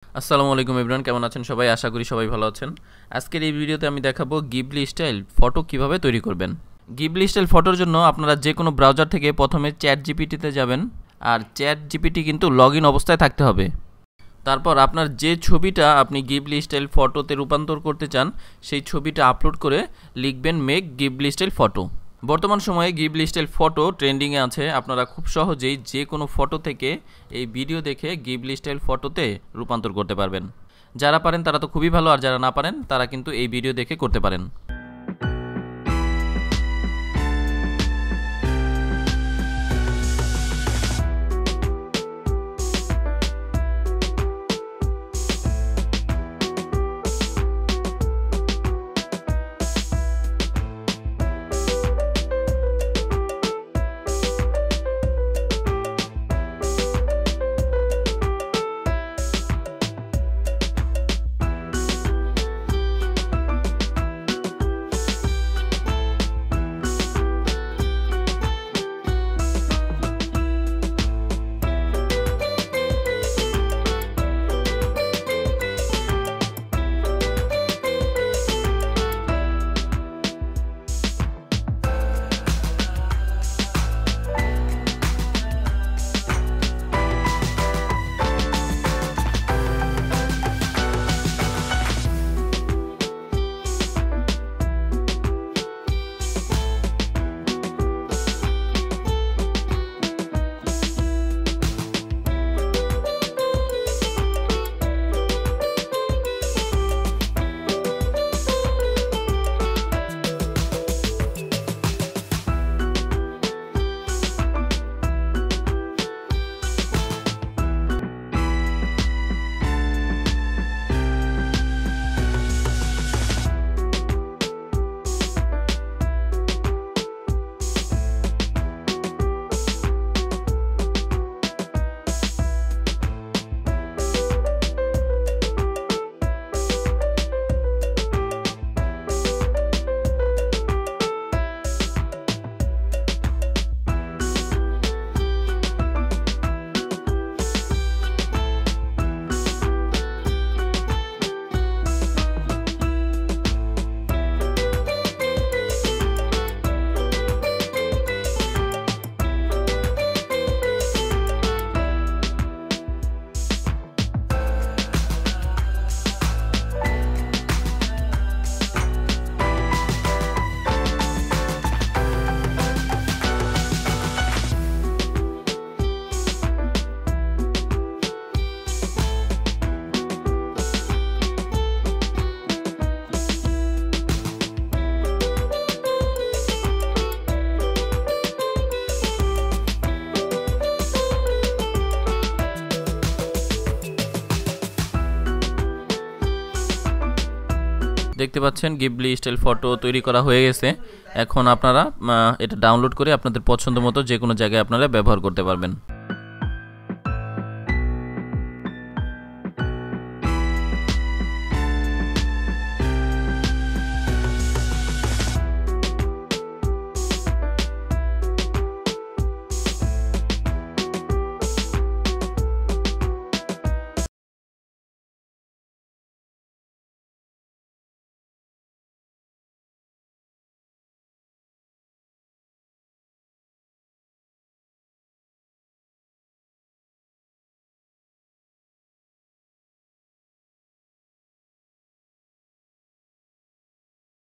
আসসালামু আলাইকুম এভরিওয়ান, কেমন আছেন সবাই? আশা করি সবাই ভালো আছেন। আজকের এই ভিডিওতে আমি দেখাবো গিবলি স্টাইল ফটো কিভাবে তৈরি করবেন। গিবলি স্টাইল ফটোর জন্য আপনারা যে কোনো ব্রাউজার থেকে প্রথমে চ্যাট জিপিটিতে যাবেন, আর চ্যাট জিপিটি কিন্তু লগ ইন অবস্থায় থাকতে হবে। তারপর আপনার যে ছবিটা আপনি গিবলি স্টাইল ফটোতে রূপান্তর করতে চান সেই ছবিটা আপলোড করে লিখবেন মেক গিবলি স্টাইল ফটো। বর্তমান সময়ে গিবলি স্টাইল ফটো ট্রেন্ডিংয়ে আছে। আপনারা খুব সহজেই যে কোনো ফটো থেকে এই ভিডিও দেখে গিবলি স্টাইল ফটোতে রূপান্তর করতে পারবেন। যারা পারেন তারা তো খুবই ভালো, আর যারা না পারেন তারা কিন্তু এই ভিডিও দেখে করতে পারেন। দেখতে পাচ্ছেন গিবলি স্টাইল ফটো তৈরি করা হয়ে গেছে। এখন আপনারা এটা ডাউনলোড করে আপনাদের পছন্দ মতো যে কোনো জায়গায় আপনারা ব্যবহার করতে পারবেন।